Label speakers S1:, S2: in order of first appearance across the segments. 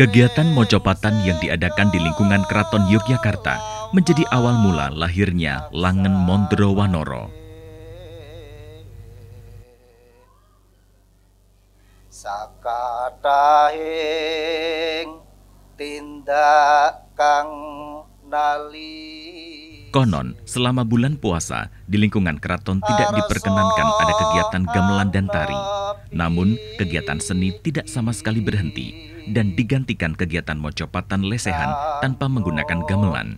S1: Kegiatan mojopatan yang diadakan di lingkungan Keraton Yogyakarta menjadi awal mula lahirnya Langen Mondro Wanoro.
S2: Sakatahing tindak kang nali.
S1: Konon, selama bulan puasa, di lingkungan keraton tidak diperkenankan ada kegiatan gamelan dan tari. Namun, kegiatan seni tidak sama sekali berhenti dan digantikan kegiatan mojopatan lesehan tanpa menggunakan gamelan.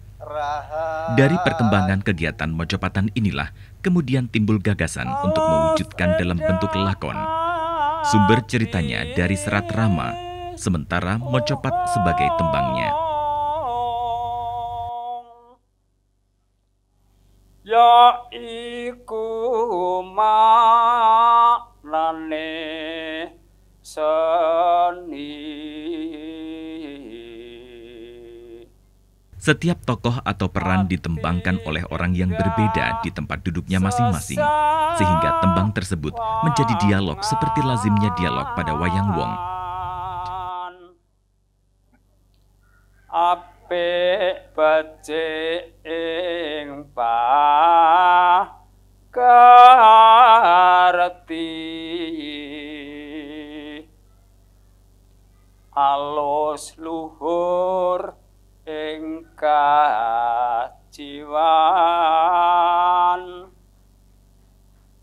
S1: Dari perkembangan kegiatan mojopatan inilah kemudian timbul gagasan untuk mewujudkan dalam bentuk lakon. Sumber ceritanya dari Serat Rama, sementara mojopat sebagai tembangnya.
S3: Ya iku maknane seni.
S1: Setiap tokoh atau peran ditembangkan oleh orang yang berbeda di tempat duduknya masing-masing, sehingga tembang tersebut menjadi dialog seperti lazimnya dialog pada wayang wong.
S3: Apik becik ing pakarti, alus luhur ing kajiwan,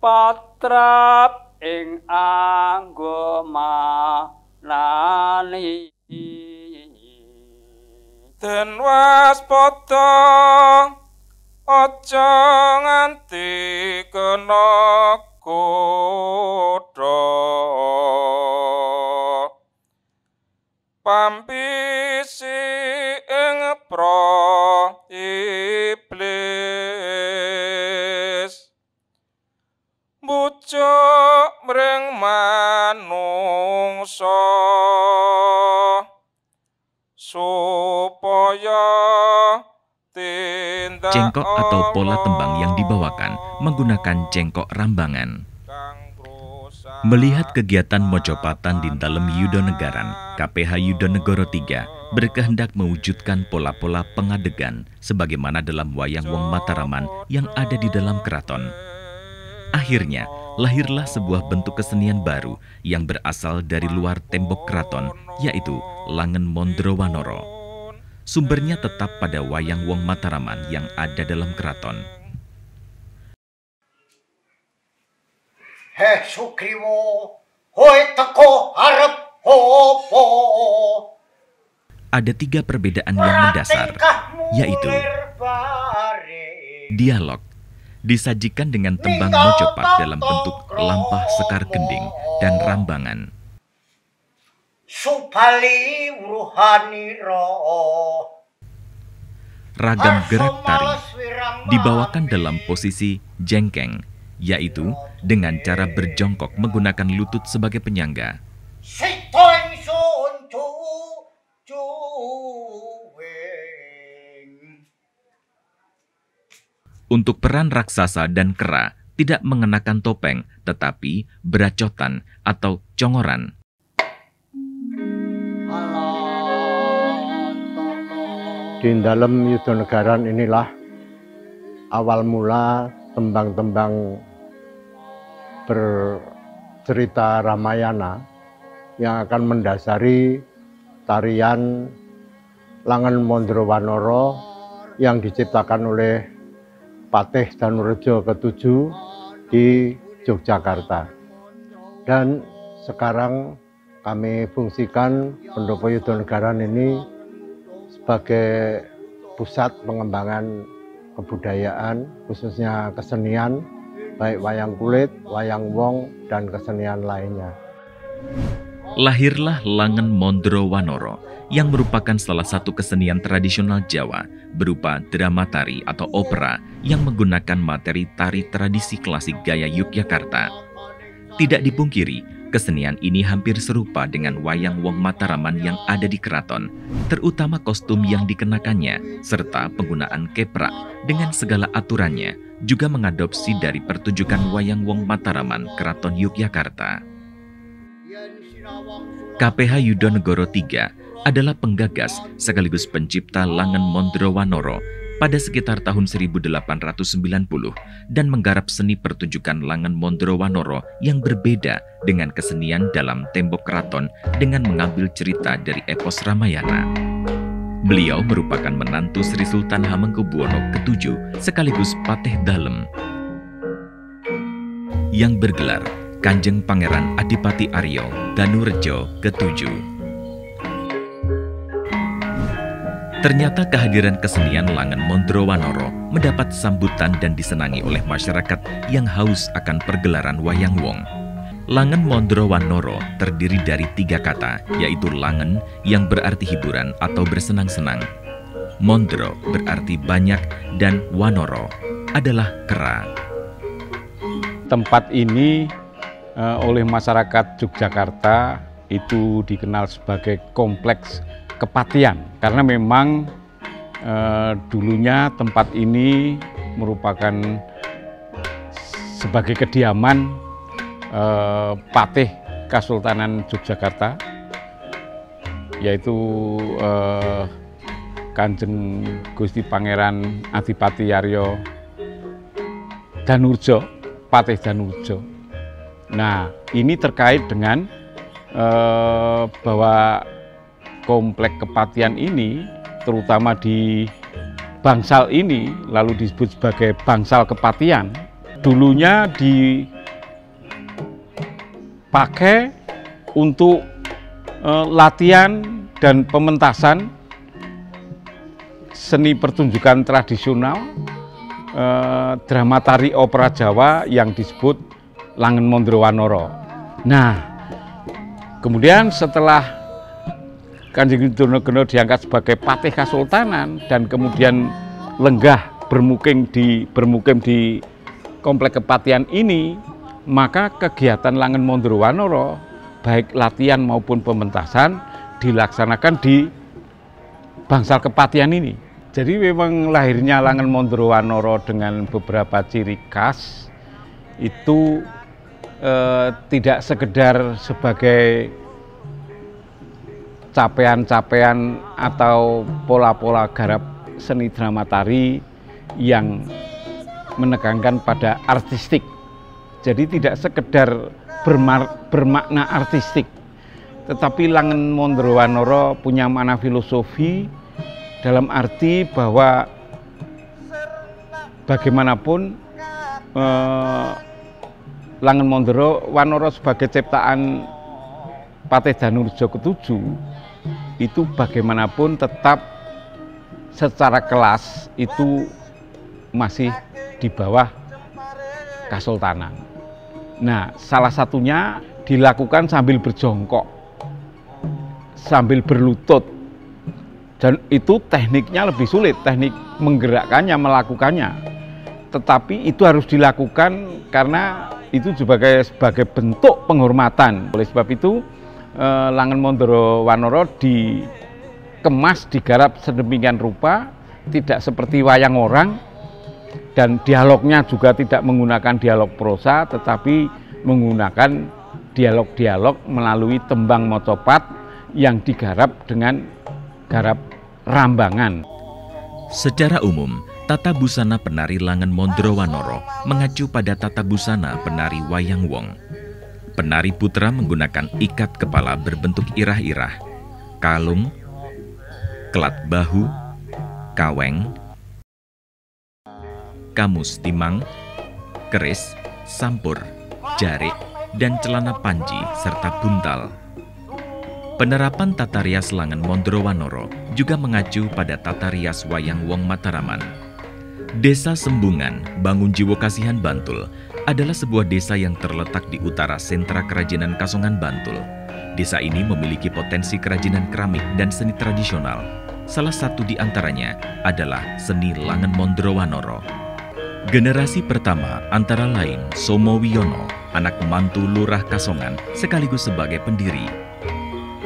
S3: patrap ing anggomanani. Den waspada aja nganti kena kodha, pampisi ing pra iblis, bujuk mring manungsa supaya
S1: cengkok atau pola tembang yang dibawakan menggunakan cengkok rambangan. Melihat kegiatan mojopatan di dalam Yudonegaran, KPH Yudonegoro III berkehendak mewujudkan pola-pola pengadegan sebagaimana dalam wayang wong Mataraman yang ada di dalam keraton. Akhirnya, lahirlah sebuah bentuk kesenian baru yang berasal dari luar tembok keraton, yaitu Langen Mondro Wanoro. Sumbernya tetap pada wayang wong Mataraman yang ada dalam keraton.
S2: Heh Sugriwo, hoi teko arep hopo.
S1: Ada 3 perbedaan yang mendasar, yaitu dialog. Disajikan dengan tembang mojopat dalam bentuk lampah sekar gending dan rambangan.
S2: Supali ruhani roh.
S1: Ragam gerak tari dibawakan dalam posisi jengkeng, yaitu dengan cara berjongkok menggunakan lutut sebagai penyangga. Untuk peran raksasa dan kera tidak mengenakan topeng, tetapi beracotan atau congoran.
S4: Di dalam Yudonegaran inilah awal mula tembang-tembang bercerita Ramayana yang akan mendasari tarian Langen Mondro Wanoro yang diciptakan oleh Patih Danurejo ke-7 di Yogyakarta. Dan sekarang kami fungsikan Pendopo Yudonegaran ini sebagai pusat pengembangan kebudayaan, khususnya kesenian, baik wayang kulit, wayang wong, dan kesenian lainnya.
S1: Lahirlah Langen Mondro Wanoro yang merupakan salah satu kesenian tradisional Jawa berupa drama tari atau opera yang menggunakan materi tari tradisi klasik gaya Yogyakarta. Tidak dipungkiri, kesenian ini hampir serupa dengan wayang wong Mataraman yang ada di keraton, terutama kostum yang dikenakannya serta penggunaan keprak dengan segala aturannya juga mengadopsi dari pertunjukan wayang wong Mataraman Keraton Yogyakarta. KPH Yudonegoro III adalah penggagas sekaligus pencipta Langen Mondrowanoro pada sekitar tahun 1890 dan menggarap seni pertunjukan Langen Mondrowanoro yang berbeda dengan kesenian dalam tembok keraton dengan mengambil cerita dari epos Ramayana. Beliau merupakan menantu Sri Sultan Hamengkubuwono ke-7 sekaligus Patih Dalem yang bergelar Kanjeng Pangeran Adipati Aryo Danurejo ke-7. Ternyata kehadiran kesenian Langen Mondrowanoro mendapat sambutan dan disenangi oleh masyarakat yang haus akan pergelaran Wayang Wong. Langen Mondrowanoro terdiri dari 3 kata, yaitu Langen yang berarti hiburan atau bersenang-senang, Mondro berarti banyak, dan Wanoro adalah kera.
S5: Tempat ini oleh masyarakat Yogyakarta itu dikenal sebagai kompleks Kepatian, karena memang dulunya tempat ini merupakan sebagai kediaman Patih Kasultanan Yogyakarta, yaitu Kanjeng Gusti Pangeran Adipati Aryo Danurjo, Patih Danurjo. Nah, ini terkait dengan bahwa komplek Kepatian ini, terutama di bangsal ini, lalu disebut sebagai bangsal Kepatian, dulunya dipakai untuk latihan dan pementasan seni pertunjukan tradisional, drama tari opera Jawa yang disebut Langen Mondrowanoro. Nah, kemudian setelah Kanjeng Yudonegoro diangkat sebagai Patih Kasultanan dan kemudian lenggah bermukim di komplek Kepatian ini, maka kegiatan Langen Mondrowanoro baik latihan maupun pementasan dilaksanakan di bangsal Kepatian ini. Jadi memang lahirnya Langen Mondrowanoro dengan beberapa ciri khas itu tidak sekedar sebagai capaian-capaian atau pola-pola garap seni drama tari yang menekankan pada artistik. Jadi tidak sekedar bermakna artistik, tetapi Langen Mondrowanoro punya makna filosofi dalam arti bahwa bagaimanapun Langen Mondrowanoro sebagai ciptaan Patih Danurjo ke-7 itu bagaimanapun tetap secara kelas itu masih di bawah Kasultanan. Nah, salah satunya dilakukan sambil berjongkok, sambil berlutut, dan itu tekniknya lebih sulit, teknik menggerakkannya, melakukannya. Tetapi itu harus dilakukan karena itu sebagai bentuk penghormatan. Oleh sebab itu Langen Mondrowanoro dikemas, digarap sedemikian rupa, tidak seperti wayang orang, dan dialognya juga tidak menggunakan dialog prosa, tetapi menggunakan dialog-dialog melalui tembang mocopat yang digarap dengan garap rambangan.
S1: Secara umum, tata busana penari Langen Mondrowanoro mengacu pada tata busana penari Wayang Wong. Penari putra menggunakan ikat kepala berbentuk irah-irah, kalung, kelat bahu, kaweng, kamus timang, keris, sampur, jarik, dan celana panji serta buntal. Penerapan tata rias Langen Mondrowanoro juga mengacu pada tata rias Wayang Wong Mataraman. Desa Sembungan, Bangunjiwo Kasihan, Bantul adalah sebuah desa yang terletak di utara sentra kerajinan Kasongan, Bantul. Desa ini memiliki potensi kerajinan keramik dan seni tradisional. Salah satu di antaranya adalah seni Langen Mondrowanoro. Generasi pertama antara lain Somo Wiono, anak mantu Lurah Kasongan sekaligus sebagai pendiri.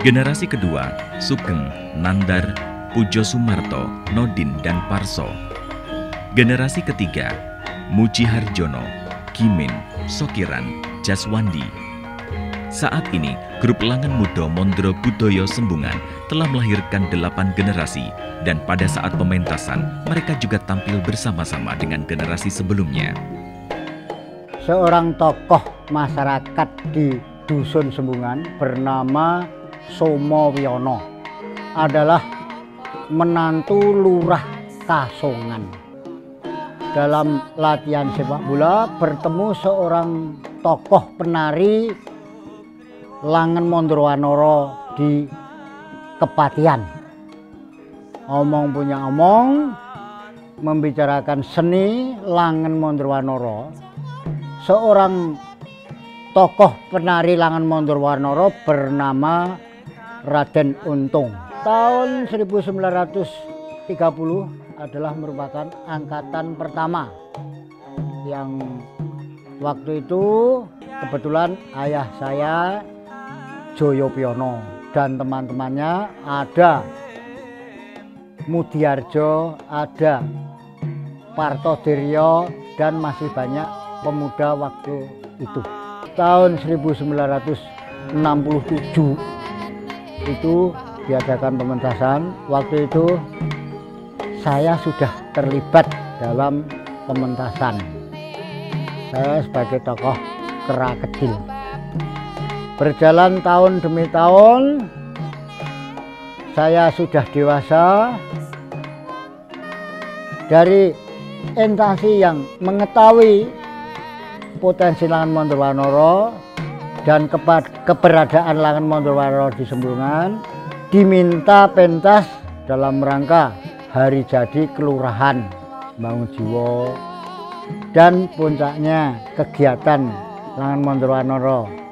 S1: Generasi kedua Sugeng, Nandar, Pujo Sumarto, Nodin, dan Parso. Generasi ketiga Muji Harjono, Kimin, Sokiran, Jaswandi. Saat ini, grup Langen Muda Mondro Budoyo Sembungan telah melahirkan 8 generasi dan pada saat pementasan, mereka juga tampil bersama-sama dengan generasi sebelumnya.
S6: Seorang tokoh masyarakat di Dusun Sembungan bernama Somo Wiono adalah menantu Lurah Kasongan. Dalam latihan sepak bola bertemu seorang tokoh penari Langen Mondro Wanoro di Kepatihan. Omong punya omong, membicarakan seni Langen Mondro Wanoro. Seorang tokoh penari Langen Mondro Wanoro bernama Raden Untung. Tahun 1930 adalah merupakan angkatan pertama yang waktu itu kebetulan ayah saya Joyo Piono dan teman-temannya ada Mudiarjo, ada Parto Diryo dan masih banyak pemuda waktu itu. Tahun 1967 itu diadakan pementasan. Waktu itu saya sudah terlibat dalam pementasan. Saya sebagai tokoh kera kecil. Berjalan tahun demi tahun, saya sudah dewasa. Dari instansi yang mengetahui potensi Langen Mondro Wanoro dan keberadaan Langen Mondro Wanoro di Sembungan, diminta pentas dalam rangka hari jadi kelurahan Bangunjiwo dan puncaknya kegiatan Langen Mondro Wanoro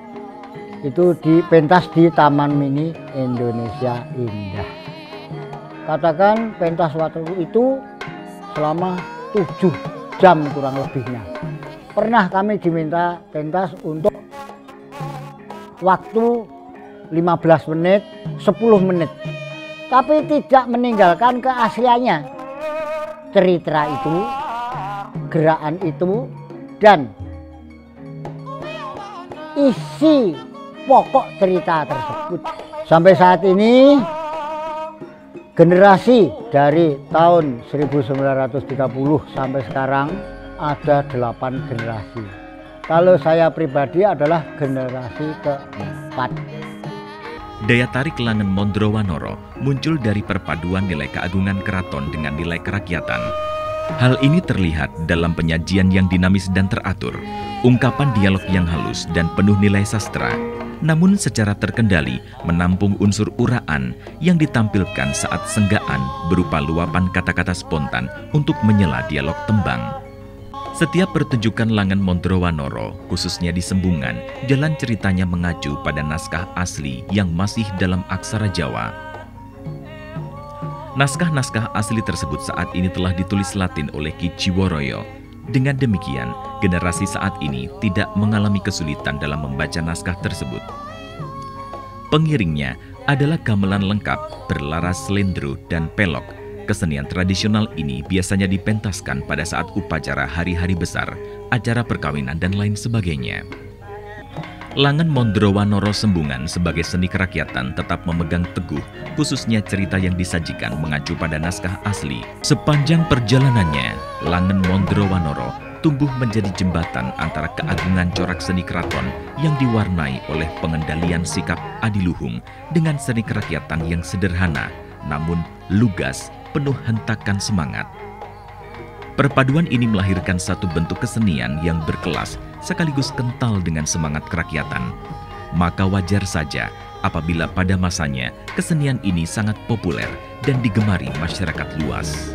S6: itu dipentas di Taman Mini Indonesia Indah. Katakan pentas waktu itu selama 7 jam kurang lebihnya. Pernah kami diminta pentas untuk waktu 15 menit, 10 menit. Tapi tidak meninggalkan keasliannya. Cerita itu, gerakan itu, dan isi pokok cerita tersebut. Sampai saat ini generasi dari tahun 1930 sampai sekarang ada 8 generasi. Kalau saya pribadi adalah generasi keempat.
S1: Daya tarik Langen Mondro Wanoro muncul dari perpaduan nilai keagungan keraton dengan nilai kerakyatan. Hal ini terlihat dalam penyajian yang dinamis dan teratur, ungkapan dialog yang halus dan penuh nilai sastra, namun secara terkendali menampung unsur uraan yang ditampilkan saat senggaan berupa luapan kata-kata spontan untuk menyela dialog tembang. Setiap pertunjukan Langen Mondro Wanoro, khususnya di Sembungan, jalan ceritanya mengacu pada naskah asli yang masih dalam aksara Jawa. Naskah-naskah asli tersebut saat ini telah ditulis Latin oleh Ki Jiworoyo. Dengan demikian, generasi saat ini tidak mengalami kesulitan dalam membaca naskah tersebut. Pengiringnya adalah gamelan lengkap berlaras slendro dan pelok. Kesenian tradisional ini biasanya dipentaskan pada saat upacara hari-hari besar, acara perkawinan, dan lain sebagainya. Langen Mondro Wanoro Sembungan sebagai seni kerakyatan tetap memegang teguh, khususnya cerita yang disajikan mengacu pada naskah asli. Sepanjang perjalanannya, Langen Mondro Wanoro tumbuh menjadi jembatan antara keagungan corak seni keraton yang diwarnai oleh pengendalian sikap adiluhung dengan seni kerakyatan yang sederhana, namun lugas, penuh hentakan semangat. Perpaduan ini melahirkan satu bentuk kesenian yang berkelas sekaligus kental dengan semangat kerakyatan. Maka wajar saja apabila pada masanya kesenian ini sangat populer dan digemari masyarakat luas.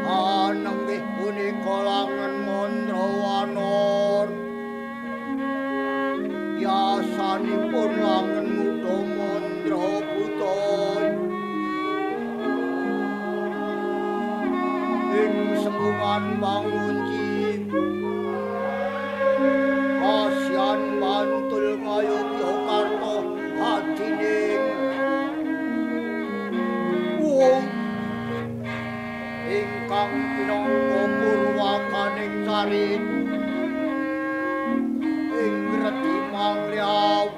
S2: Anang
S7: คน
S2: kasihan bangunji kasihan mantul ngayuk Yogyakarta hatining wong ingkang pinangka purwakaning carit ing gredi mangliaw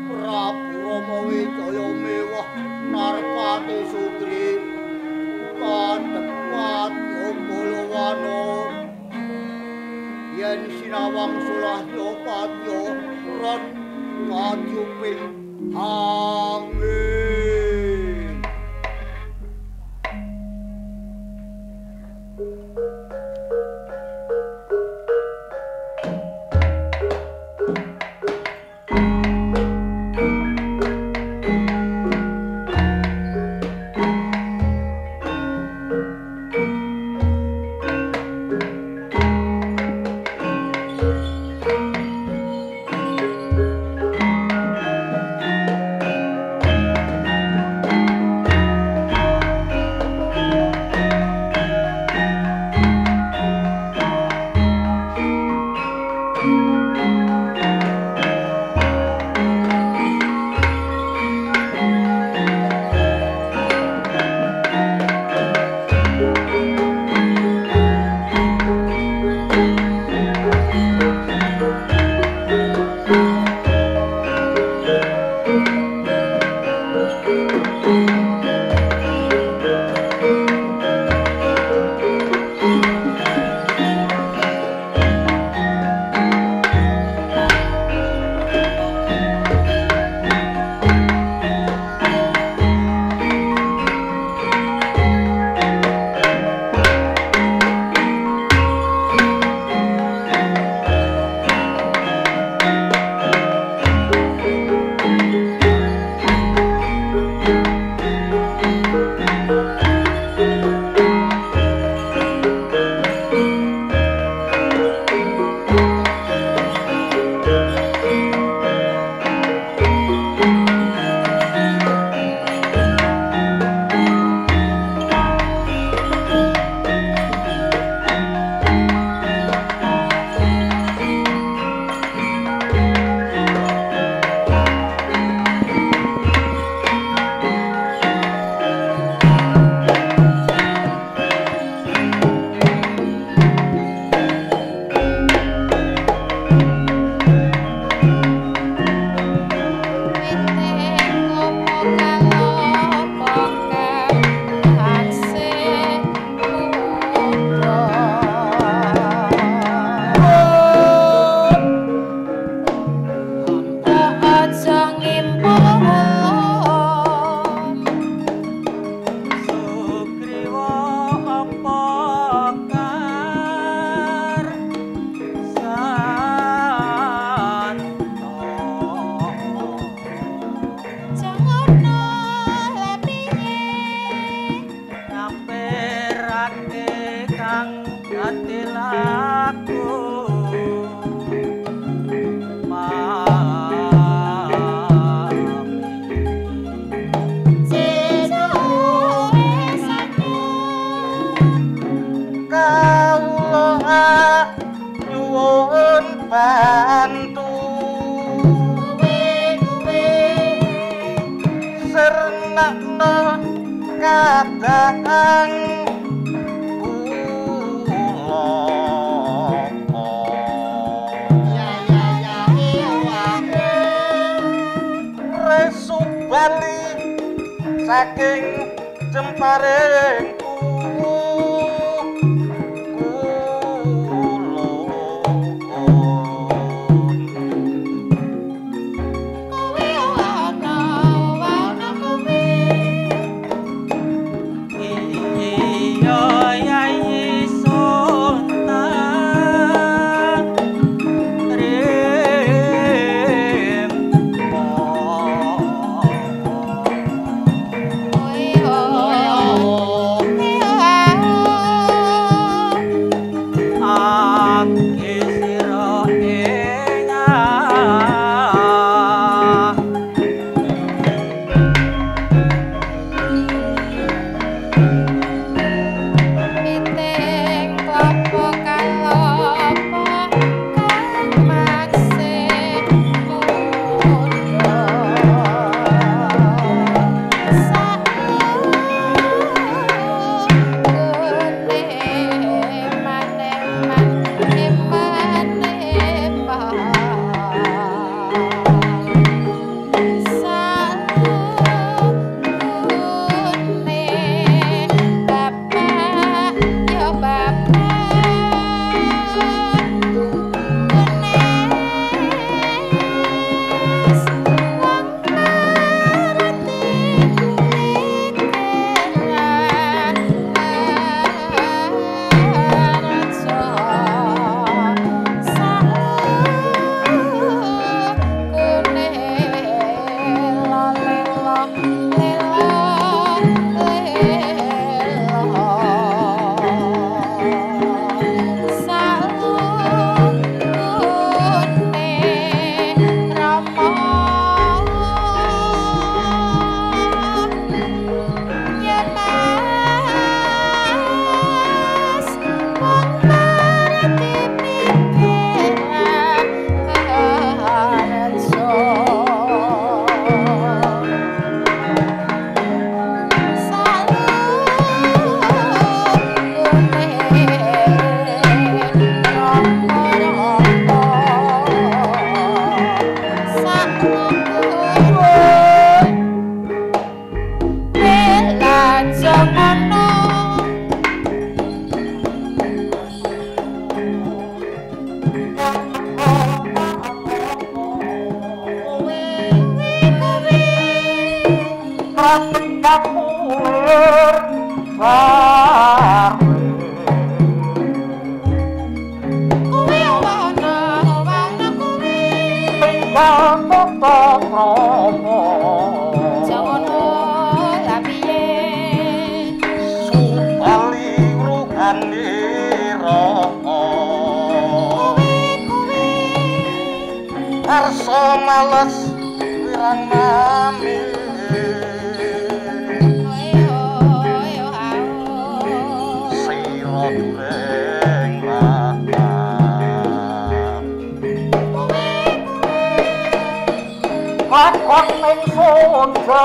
S2: Prabu Rama Wijaya mewah Narpati Sugri katepat Balawana yen sinawang sulah Yopatya ron katyuping angin.
S7: bantu sernakno kadang resu bali saking jemparing kapulir bare kuwi wana kuwi tinggal tata krama jangono lapiye supali rugane rama arsa males wirang nami sira dureng lakon ning sonda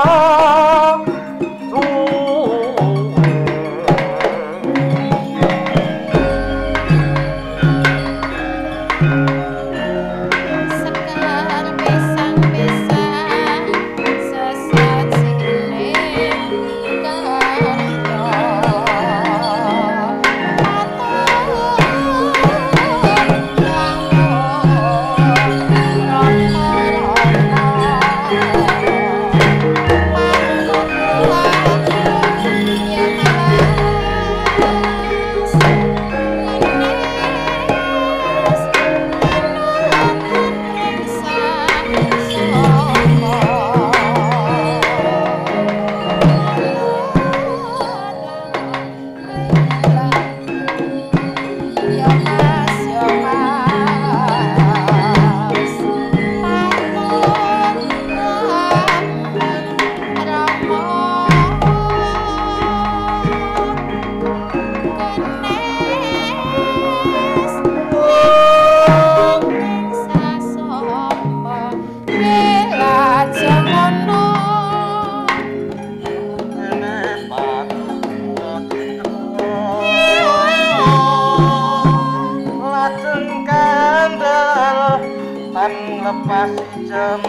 S7: lepas jam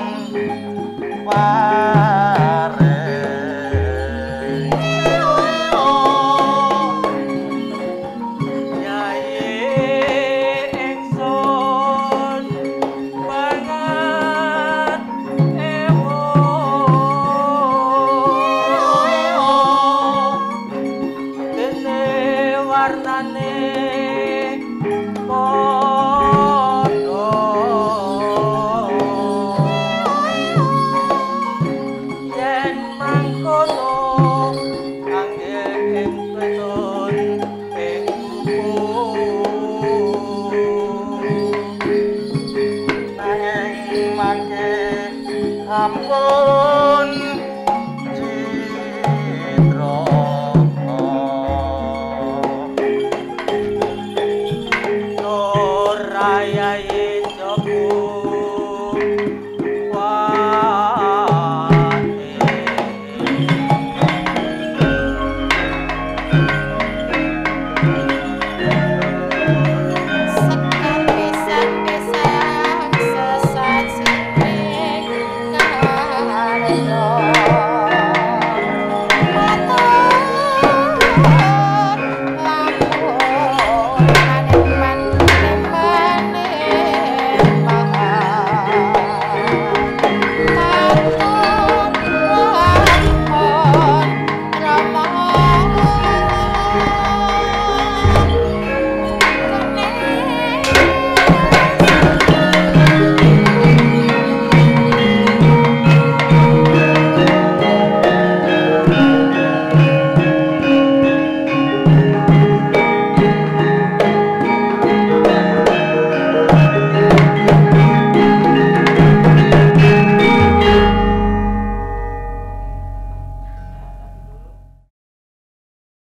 S7: pare nyai ingsun banget ewo dene warnane amor